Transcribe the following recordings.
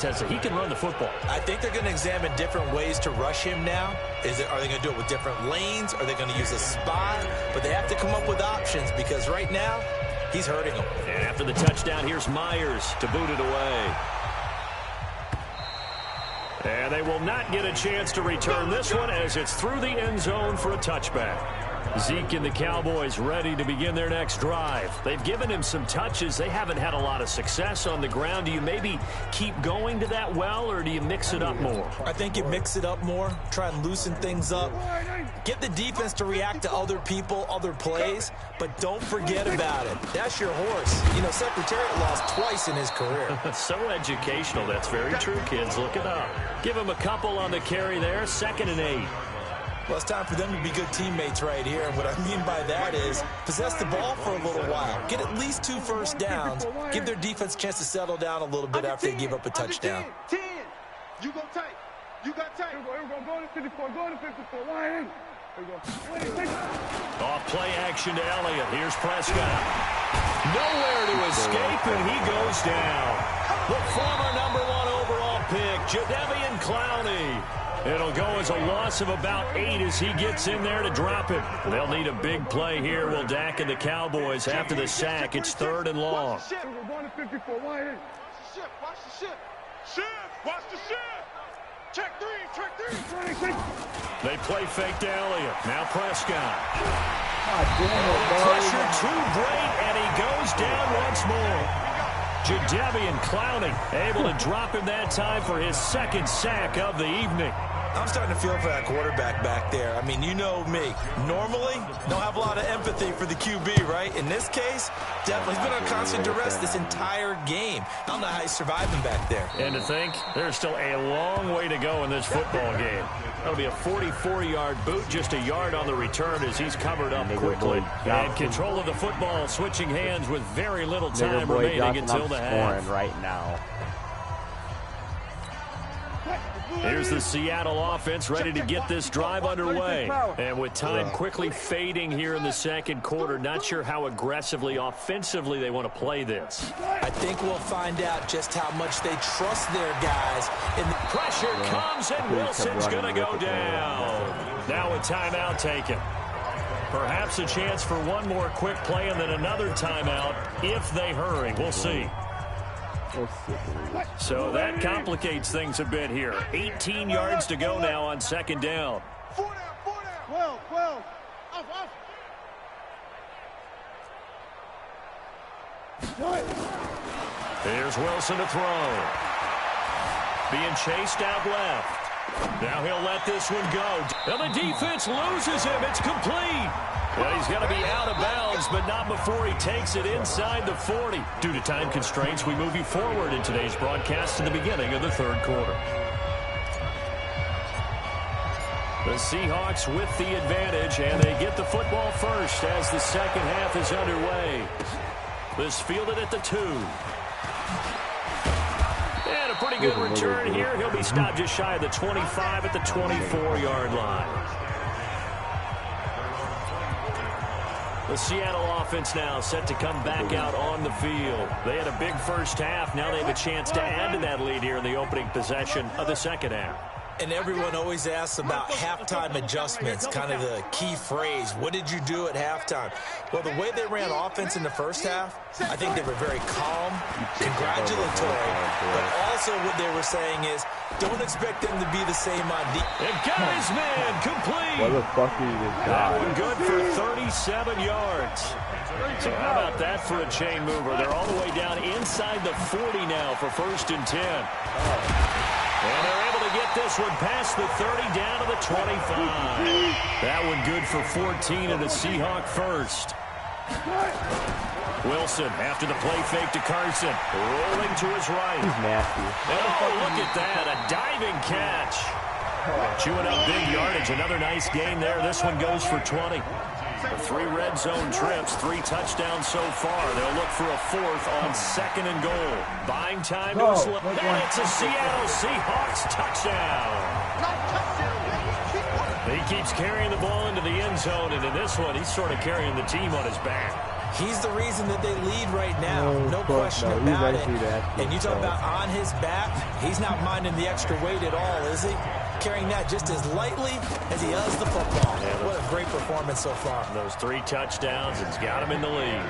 He can run the football. I think they're going to examine different ways to rush him now. Are they going to do it with different lanes? Are they going to use a spy? But they have to come up with options because right now, he's hurting them. And after the touchdown, here's Myers to boot it away. And they will not get a chance to return this one as it's through the end zone for a touchback. Zeke and the Cowboys ready to begin their next drive. They've given him some touches. They haven't had a lot of success on the ground. Do you maybe keep going to that well, or do you mix it up more? I think you mix it up more, try and loosen things up. Get the defense to react to other people, other plays, but don't forget about it. That's your horse. You know, Secretariat lost twice in his career. So educational. That's very true, kids. Look it up. Give him a couple on the carry there. 2nd and 8. Well, it's time for them to be good teammates right here. And what I mean by that is possess the ball for a little while. Get at least 2 first downs. Give their defense a chance to settle down a little bit after they give up a touchdown. 10. You go tight. You got tight. Here we go. Go to 54. Go to 54. Line in. Off play action to Elliott. Here's Prescott. Nowhere to escape, and he goes down. The former #1 overall pick, Jadeveon Clowney. It'll go as a loss of about 8 as he gets in there to drop it. They'll need a big play here. Will Dak and the Cowboys after the sack. It's 3rd and long. Watch the ship. Watch the ship. Watch the ship. Check 3. They play fake to Elliott. Now Prescott. Oh, Pressure too great, and he goes down once more. Jadeveon Clowney able to drop him that time for his 2nd sack of the evening. I'm starting to feel for that quarterback back there. I mean, you know me. Normally, don't have a lot of empathy for the QB, right? In this case, definitely he's been on constant duress this entire game. I don't know how he's surviving back there. And to think, there's still a long way to go in this football game. That'll be a 44-yard boot, just a yard on the return as he's covered up quickly. And control of the football, switching hands with very little time remaining until the half. Right now. Here's the Seattle offense ready to get this drive underway. And with time quickly fading here in the 2nd quarter, not sure how aggressively, offensively they want to play this. I think we'll find out just how much they trust their guys. And the pressure comes, and Wilson's going to go down. Now a timeout taken. Perhaps a chance for one more quick play and then another timeout if they hurry. We'll see. So that complicates things a bit here. 18 yards to go now on 2nd down. 12. Here's Wilson to throw. Being chased out left. Now he'll let this one go. And the defense loses him. It's complete. Well, he's going to be out of bounds, but not before he takes it inside the 40. Due to time constraints, we move you forward in today's broadcast to the beginning of the 3rd quarter. The Seahawks with the advantage, and they get the football first as the 2nd half is underway. This fielded at the 2. And a pretty good return here. He'll be stopped just shy of the 25 at the 24-yard line. The Seattle offense now set to come back out on the field. They had a big first half. Now they have a chance to add to that lead here in the opening possession of the 2nd half. And everyone always asks about halftime adjustments, kind of the key phrase. What did you do at halftime? Well, the way they ran offense in the first half, I think they were very calm, congratulatory, but also what they were saying is, don't expect them to be the same on defense. And got his man complete. What the fuck is this guy? That one good for 37 yards. So how about that for a chain mover? They're all the way down inside the 40 now for 1st and 10. And they're able to get this one past the 30 down to the 25. That one good for 14 and a Seahawk first. Wilson after the play fake to Carson. Rolling to his right. He's nasty. Oh, look at that. A diving catch. Chewing up big yardage. Another nice gain there. This one goes for 20. 3 red zone trips, 3 touchdowns so far. They'll look for a 4th on 2nd and goal. Buying time to his left. And it's a Seattle Seahawks touchdown. He keeps carrying the ball into the end zone, and in this one, he's sort of carrying the team on his back. He's the reason that they lead right now. No question about it. And you talk about on his back, he's not minding the extra weight at all, is he? Carrying that just as lightly as he does the football. What a great performance so far. Those 3 touchdowns has got him in the lead.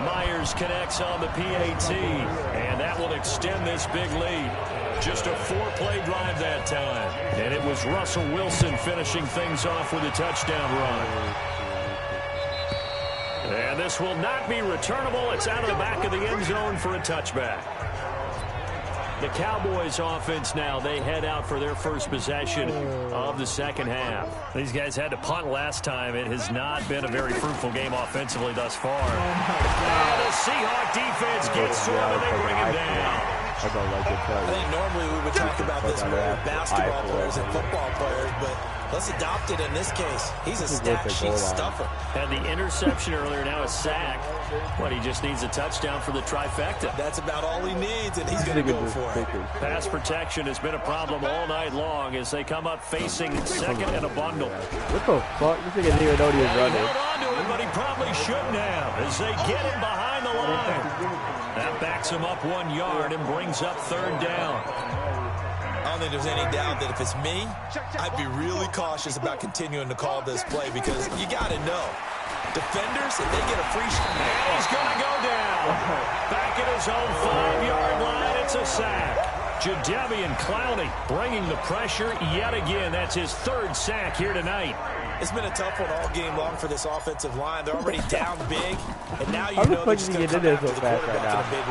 Myers connects on the PAT, and that will extend this big lead. Just a 4-play drive that time. And it was Russell Wilson finishing things off with a touchdown run. And this will not be returnable. It's out of the back of the end zone for a touchback. The Cowboys offense now, they head out for their first possession of the second half. These guys had to punt last time. It has not been a very fruitful game offensively thus far. And the Seahawk defense gets to him and they bring him down. I think normally we would talk about this more with basketball players and football players, but let's adopt it in this case. He's a stat sheet stuffer. Had the interception earlier, now a sack. What, he just needs a touchdown for the trifecta. That's about all he needs, and he's going to go for it. Pass protection has been a problem all night long as they come up facing second and a bundle. What the fuck? This nigga didn't even know he was running. He held on to it, but he probably shouldn't have as they get him behind the line. That backs him up 1 yard and brings up third down. I don't think there's any doubt that if it's me, I'd be really cautious about continuing to call this play because you got to know. Defenders, if they get a free shot. And he's going to go down. Back at his own 5-yard line, it's a sack. Jadeveon Clowney bringing the pressure yet again. That's his 3rd sack here tonight. It's been a tough one all game long for this offensive line. They're already down big, and now you know they're just going to come after the quarterback in a big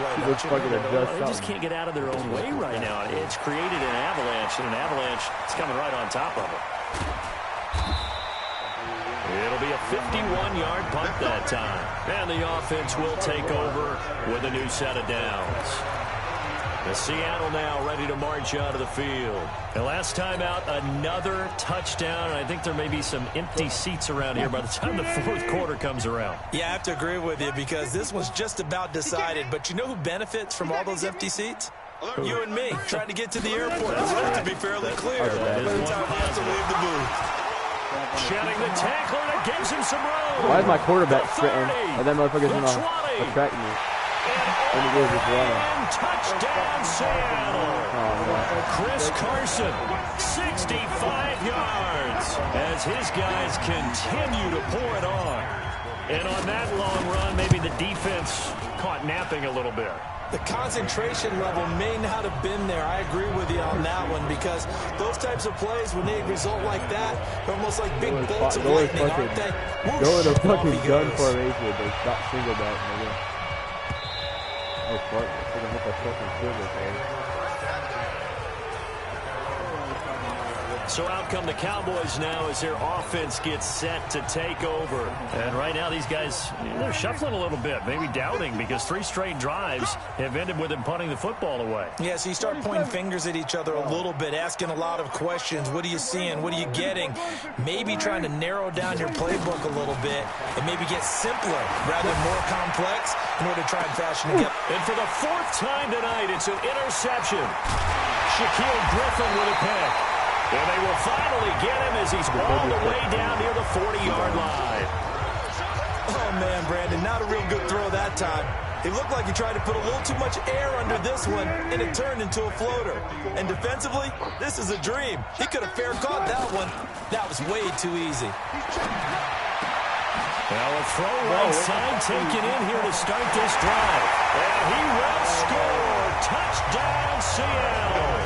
way. They just can't get out of their own way right now. It's created an avalanche, and an avalanche is coming right on top of it. It'll be a 51-yard punt that time. And the offense will take over with a new set of downs. The Seattle now ready to march out of the field. And last time out, another touchdown. And I think there may be some empty seats around here by the time the 4th quarter comes around. Yeah, I have to agree with you because this was just about decided. But you know who benefits from all those empty seats? You and me, trying to get to the airport. It's going to be fairly clear by the time we have to leave the booth. Shedding the tackler that gives him some room. Why is my quarterback sprinting? And then motherfuckers gonna attract me. And he goes just running. Touchdown Seattle. Chris Carson, 65 yards as his guys continue to pour it on. And on that long run, maybe the defense caught napping a little bit. The concentration level may not have been there. I agree with you on that one because those types of plays, when they result like that, they're almost like big bolts of lightning, aren't they? Go in a fucking gun formation. They stop single back, nigga. Oh, fuck. I think I hit that fucking silver, man. So out come the Cowboys now as their offense gets set to take over. And right now these guys, they're shuffling a little bit, maybe doubting because 3 straight drives have ended with them punting the football away. Yeah, so you start pointing fingers at each other a little bit, asking a lot of questions. What are you seeing? What are you getting? Maybe trying to narrow down your playbook a little bit and maybe get simpler rather than more complex in order to try and fashion it. And for the 4th time tonight, it's an interception. Shaquille Griffin with a pick. And they will finally get him as he's all the way down near the 40-yard line. Oh, man, Brandon, not a real good throw that time. It looked like he tried to put a little too much air under this one, and it turned into a floater. And defensively, this is a dream. He could have fair caught that one. That was way too easy. Well, a throw right side taken in here to start this drive. And he will score. Touchdown, Seattle.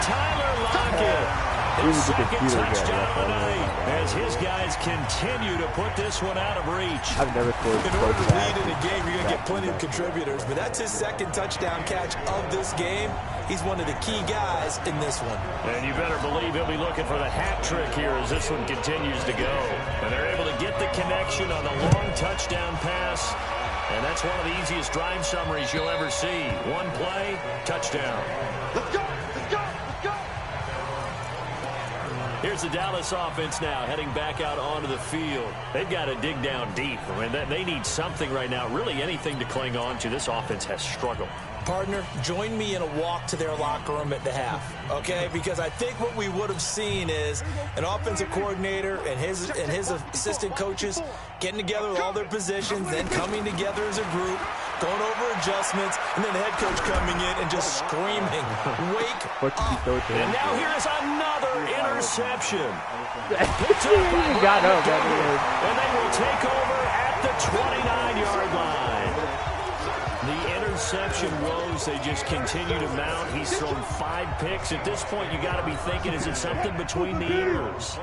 Tyler Lockett. His second touchdown tonight as his guys continue to put this one out of reach. I've never scored. In order to lead in a game, you're going to get plenty of contributors, but that's his second touchdown catch of this game. He's one of the key guys in this one. And you better believe he'll be looking for the hat trick here as this one continues to go. And they're able to get the connection on the long touchdown pass. And that's one of the easiest drive summaries you'll ever see. One play, touchdown. Let's go! Let's go! Let's go! Here's the Dallas offense now heading back out onto the field. They've got to dig down deep. I mean, they need something right now, really anything to cling on to. This offense has struggled. Partner, join me in a walk to their locker room at the half, okay? Because I think what we would have seen is an offensive coordinator and his assistant coaches getting together with all their positions, then coming together as a group, going over adjustments, and then the head coach coming in and just screaming, "Wake up!" And now here is another interception. He got up. And they will take over at the 29-yard line. The interception woes, they just continue to mount. He's thrown 5 picks. At this point, you got to be thinking, is it something between the ears?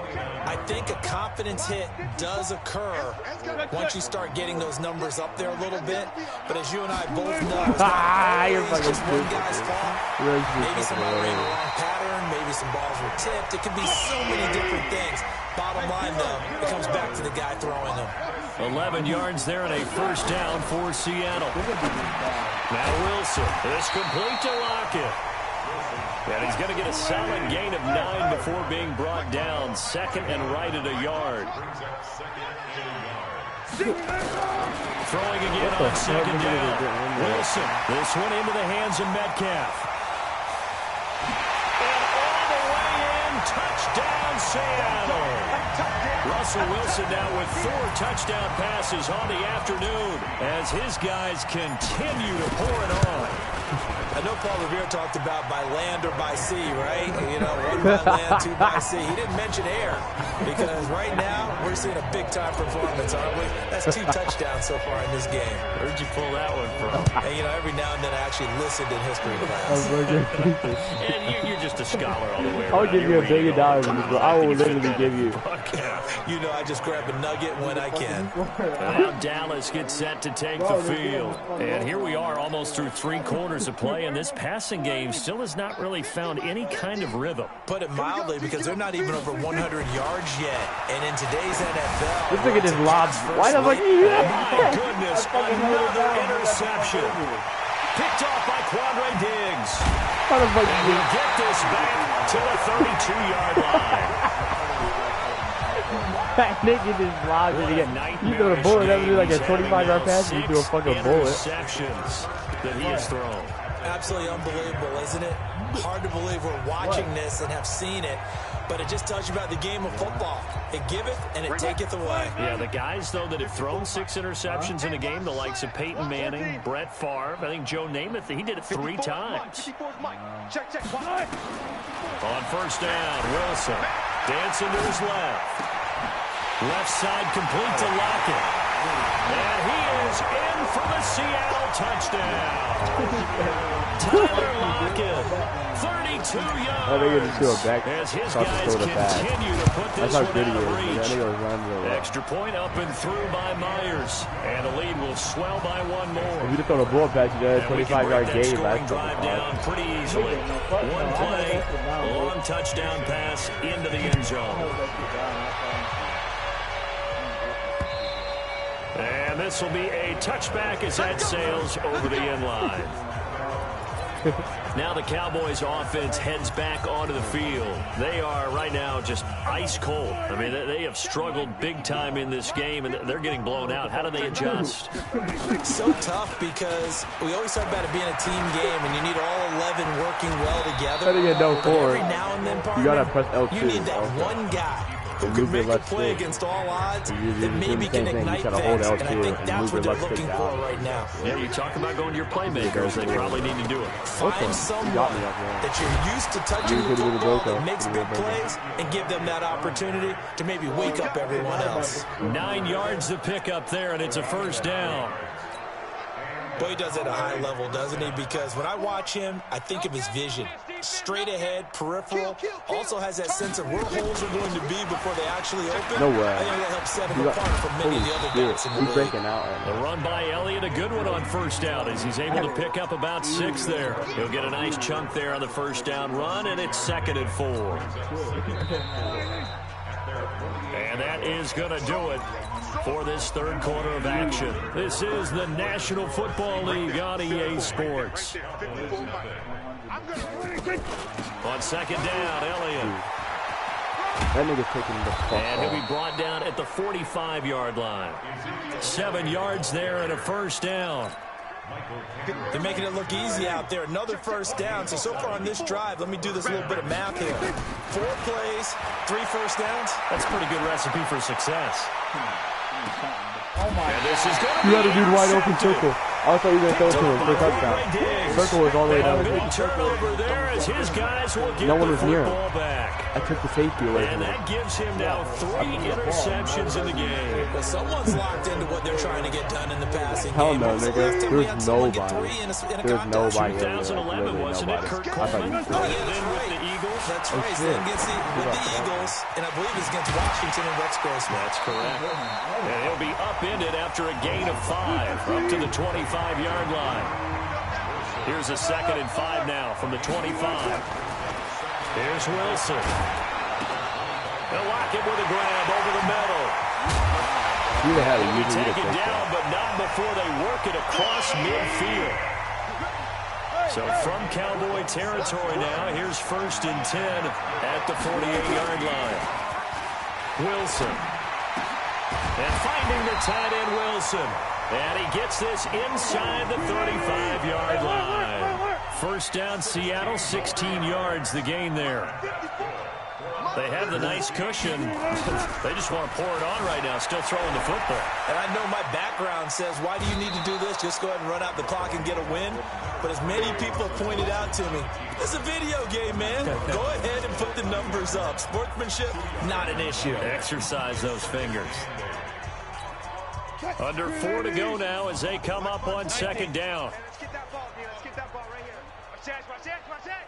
I think a confidence hit does occur once you start getting those numbers up there a little bit. But as you and I both know, it's not always just one guy's fault. Maybe somebody ran the wrong pattern. Maybe some balls were tipped. It could be so many different things. Bottom line, though, it comes back to the guy throwing them. 11 yards there and a first down for Seattle. Now Wilson, it's complete to Lockett. And he's going to get a solid gain of 9 before being brought down. Second and right at a yard. Throwing again on second down. Wilson, this one into the hands of Metcalf. And all the way in, touchdown Seattle. Russell Wilson now with 4 touchdown passes on the afternoon as his guys continue to pour it on. I know Paul Revere talked about by land or by sea, right? You know, 1 by land, 2 by sea. He didn't mention air because right now we're seeing a big-time performance, aren't we? That's 2 touchdowns so far in this game. Where'd you pull that one from? And, you know, every now and then I actually listened in history class. And you're just a scholar all the way around. I'll give you $1 billion. I will literally give you. You know, I just grab a nugget when I can. Now Dallas gets set to take the field. And here we are almost through 3 quarters of play, and this passing game still has not really found any kind of rhythm. Put it mildly, because they're not even over 100 yards yet. And in today's NFL, Let's look at this lob. Why the fuck you My goodness, another interception. Picked off by Quandre Diggs. How the fuck And we'll get this back to the 32-yard line. that nigga just lobbed it again? You throw the bullet, that would be like a 25-yard pass, and you throw a fucking bullet. Interceptions that he has thrown. Absolutely unbelievable, isn't it? Hard to believe we're watching this and have seen it, but it just tells you about the game of football. It giveth and it taketh away. Yeah, the guys, though, that have thrown 6 interceptions in a game, the likes of Peyton Manning, Brett Favre, I think Joe Namath, he did it 3 times. On first down, Wilson dancing to his left. Left side complete to Lockett. And he is in for the Seattle touchdown. Tyler Lockett, 32 yards. I think it's still a back. As his guys continue to put this one out of reach. Reach. Extra point up and through by Myers. And the lead will swell by 1 more. If you just throw the ball pass, you got a 25-yard gain. Scoring drive down pretty easily. 1 play, long touchdown pass into the end zone. And this will be a touchback as that sails over the end line. Now the Cowboys offense heads back onto the field. They are right now just ice cold. I mean, they have struggled big time in this game, and they're getting blown out. How do they adjust? So tough, because we always talk about it being a team game, and you need all 11 working well together. But every now and then, partner, you gotta press L2, you need that one guy who can make a play against all odds that maybe can ignite things, and I think that's what they're looking for right now. Yeah, you talk about going to your playmakers, they probably need to do it. Find someone that you're used to touching the football that makes big plays and give them that opportunity to maybe wake up everyone else. 9 yards to pick up there, and it's a first down. Boy, he does it at a high level, doesn't he? Because when I watch him, I think of his vision. Straight ahead, peripheral. Also has that sense of where holes are going to be before they actually open. No way. I think that helps set him apart from many of the other backs in the league. Breaking out right now. The run by Elliott, a good one on first down as he's able to pick up about 6 there. He'll get a nice chunk there on the first down run, and it's 2nd and 4. And that is going to do it for this 3rd quarter of action. This is the National Football League on EA Sports. On 2nd down, Elliott. That nigga's taking the fuck And he'll be brought down at the 45-yard line. 7 yards there and a first down. They're making it look easy out there. Another first down. So far on this drive, let me do this little bit of math here. 4 plays, 3 first downs. That's a pretty good recipe for success. Oh my God. This is going to You had a dude wide open circle. I thought you were going to throw it to him for a touchdown. Circle was all the way down. Big turnover there as his guys will get No one was near him. back. I took the safety away And from him. that gives him now 3 interceptions in the game. Well, someone's locked into what they're trying to get done in the passing Hell game. no, nigga. There's nobody. There's nobody. 2011, wasn't it? Kurt Coleman. Then with the Eagles. That's right. Then against with the Eagles, and I believe it's against Washington and Rex Grossman. That's correct. And he'll be upended after a gain of 5, up to the 25-yard line. Here's a 2nd and 5 now from the 25. Here's Wilson. They'll lock him with a grab over the middle. He'd have had a He'll easy take it down, but not before they work it across midfield. So from Cowboy territory now, here's 1st and 10 at the 48-yard line. Wilson. And finding the tight end, Wilson. And he gets this inside the 35-yard line. First down, Seattle, 16 yards, the gain there. They have the nice cushion. They just want to pour it on right now, still throwing the football. And I know my background says, why do you need to do this? Just go ahead and run out the clock and get a win. But as many people have pointed out to me, it's a video game, man. Go ahead and put the numbers up. Sportsmanship, not an issue. Exercise those fingers. Under 4 to go now as they come up on 2nd down. Let's get that ball, man. Let's get that ball right here. Watch that, watch that, watch that.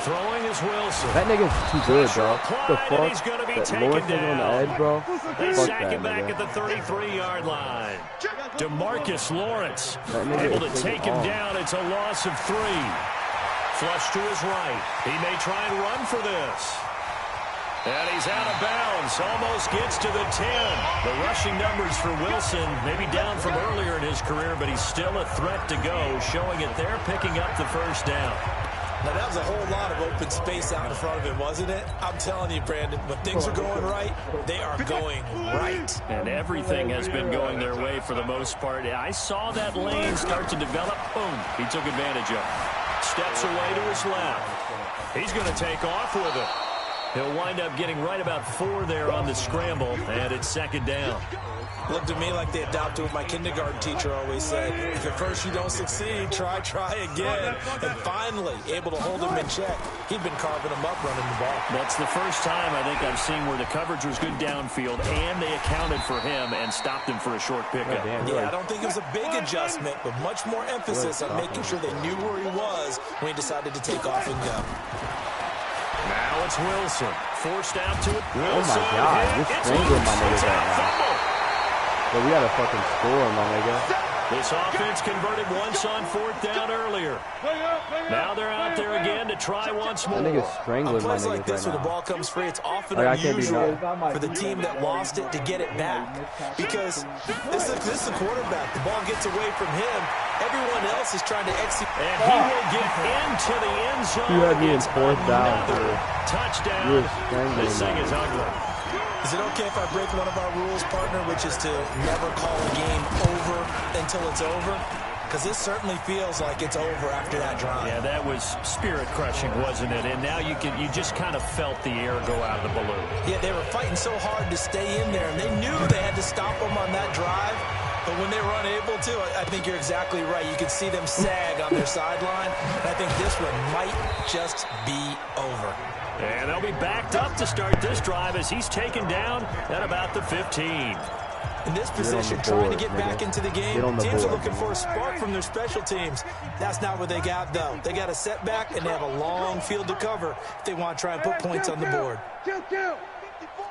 Throwing is Wilson. That nigga's too good, bro. What the fuck? He's going to be That taken Lawrence nigga on the down. edge, bro. They Fuck sack that him back nigga. at the 33-yard line. DeMarcus Lawrence That nigga able to is take taking him off. down. It's a loss of 3. Flush to his right. He may try and run for this. And he's out of bounds. Almost gets to the 10. The rushing numbers for Wilson, maybe down from earlier in his career, but he's still a threat to go, showing it there, picking up the first down. Now, that was a whole lot of open space out in front of him, wasn't it? I'm telling you, Brandon, when things are going right, they are going right. And everything has been going their way for the most part. I saw that lane start to develop. Boom. He took advantage of it. Steps away to his left. He's going to take off with it. He'll wind up getting right about 4 there on the scramble, and it's 2nd down. Looked to me like they adopted what my kindergarten teacher always said. If at first you don't succeed, try again. And finally, able to hold him in check. He'd been carving him up running the ball. That's the first time I think I've seen where the coverage was good downfield, and they accounted for him and stopped him for a short pickup. Yeah, I don't think it was a big adjustment, but much more emphasis on making sure they knew where he was when he decided to take off and go. Now it's Wilson. Forced out to it. Wilson. Oh my God, you're strangling my niggas right now. But we gotta fucking score, my nigga. This offense converted once on 4th down earlier. Now they're out there again to try once more. That nigga's strangling my Plays like niggas this right when the now. ball comes free, it's often Like, I can't do unusual nothing. for the team that lost it to get it back. Because this is the quarterback. The ball gets away from him. Everyone else is trying to execute. And he will get into the end zone. You had me in It's 4th down, another dude. touchdown. You're strangling This thing me. is ugly. Is it okay if I break one of our rules, partner, which is to never call a game over until it's over? Because this certainly feels like it's over after that drive. Yeah, that was spirit-crushing, wasn't it? And now you just kind of felt the air go out of the balloon. Yeah, they were fighting so hard to stay in there, and they knew they had to stop them on that drive. But when they were unable to, I think you're exactly right. You could see them sag on their sideline. And I think this one might just be over. And they'll be backed up to start this drive as he's taken down at about the 15. In this position, trying to get back into the game, teams are looking for a spark from their special teams. That's not what they got, though. They got a setback, and they have a long field to cover if they want to try and put points on the board. Kill. 54.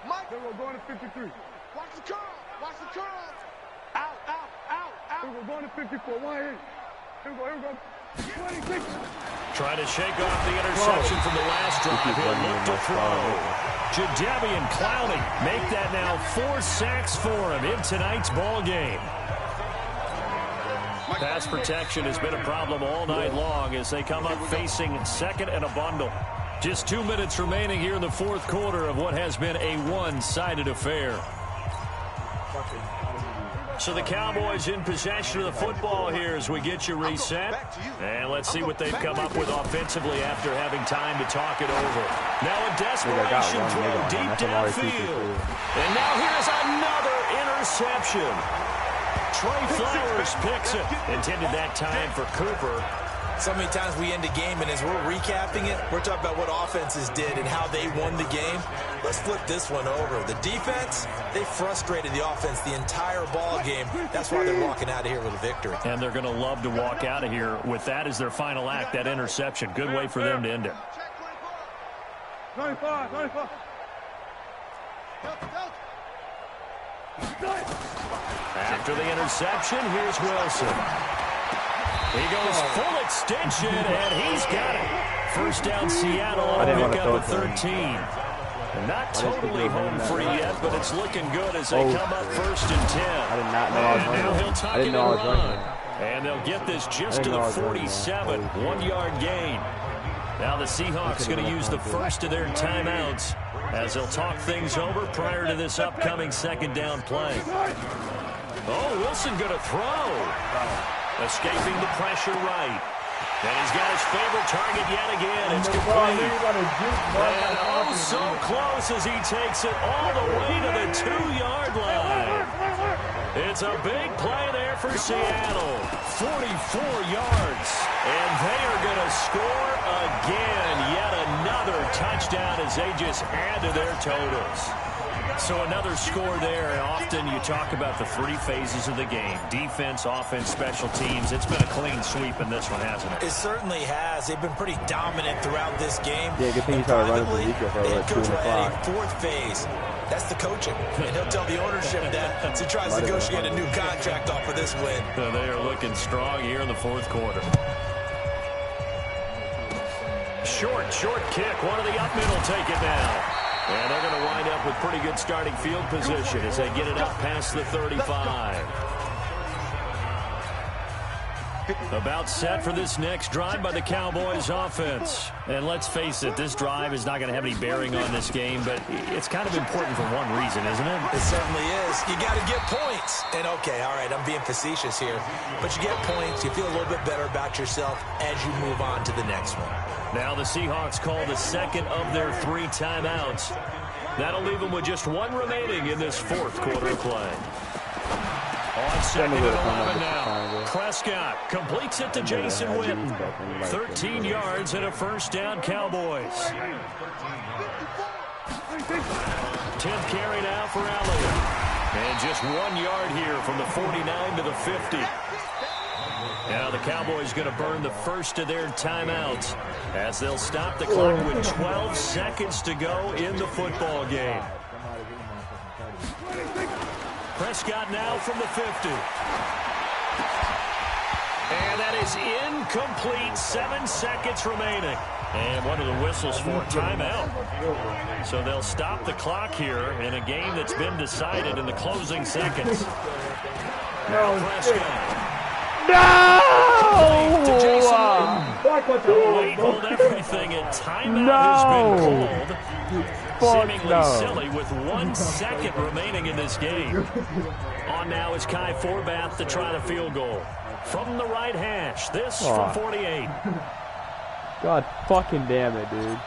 Mike. We're going to 53. Watch the curl. Watch the curl. Out. We're going to 54. 1 8. Here we go. 26. Trying to shake off the interception from the last drive. He'll look to throw. Jadeveon Clowney make that now 4 sacks for him in tonight's ball game. Pass protection has been a problem all night long as they come up facing 2nd and a bundle. Just 2 minutes remaining here in the 4th quarter of what has been a one-sided affair. So the Cowboys in possession of the football here as we get you reset. And let's see what they've come up with offensively after having time to talk it over. Now a desperation throw deep downfield. And now here's another interception. Trey Flowers picks it. Intended that time for Cooper. So many times we end a game, and as we're recapping it, we're talking about what offenses did and how they won the game. Let's flip this one over. The defense, they frustrated the offense the entire ball game. That's why they're walking out of here with a victory. And they're going to love to walk out of here with that as their final act, that interception. Good way for them to end it. 25. After the interception, here's Wilson. He goes full extension, and he's got it. First down, Seattle. Pick up a 13. Not totally home free yet, but it's looking good as they come up first and 10. I did not know I was running. I didn't know I was running. And they'll get this just to the 47. 1-yard gain. Now the Seahawks going to use the first of their timeouts as they'll talk things over prior to this upcoming second down play. Oh, Wilson going to throw. Escaping the pressure right. And he's got his favorite target yet again. It's complete. And oh, so close as he takes it all the way to the 2-yard line. It's a big play there for Seattle. 44 yards. And they are going to score again. Yet another touchdown as they just add to their totals. So another score there. Often you talk about the three phases of the game. Defense, offense, special teams. It's been a clean sweep in this one, hasn't it? It certainly has. They've been pretty dominant throughout this game. Yeah, good thing you started running for Ezekiel for like 2 Coach will add o'clock. a fourth phase. That's the coaching. And he'll tell the ownership that as he tries to negotiate a new contract off of this win. So they are looking strong here in the fourth quarter. Short kick. One of the up middle take it down. And they're going to wind up with pretty good starting field position as they get it up past the 35. About set for this next drive by the Cowboys offense. And let's face it, this drive is not going to have any bearing on this game, but it's kind of important for one reason, isn't it? It certainly is. You got to get points. And okay, all right, I'm being facetious here. But you get points, you feel a little bit better about yourself as you move on to the next one. Now the Seahawks call the second of their 3 timeouts. That'll leave them with just 1 remaining in this fourth quarter of play. On second and 11 now. Prescott completes it to Jason Witten. 13 yards and a first down, Cowboys. 10th carry now for Elliott. And just 1 yard here from the 49 to the 50. Now the Cowboys going to burn the first of their timeouts as they'll stop the clock with 12 seconds to go in the football game. Prescott now from the 50. And that is incomplete. 7 seconds remaining. And one of the whistles for timeout. So they'll stop the clock here in a game that's been decided in the closing seconds. Now Prescott. No! Late hold everything, and timeout has been called. Seemingly silly with 1 second remaining in this game. On now is Kai Forbath to try the field goal. From the right hash, this from 48. God fucking damn it, dude.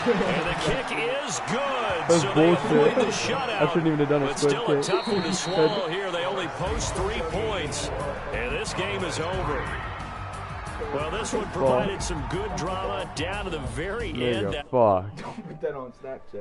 And the kick is good. That's so they bullshit. avoid the shutout. I shouldn't even have done a but split still kick. a tough one to swallow here. They only post 3 points. And this game is over. Well, this one provided some good drama down to the very end. Fuck. Don't put that on Snapchat.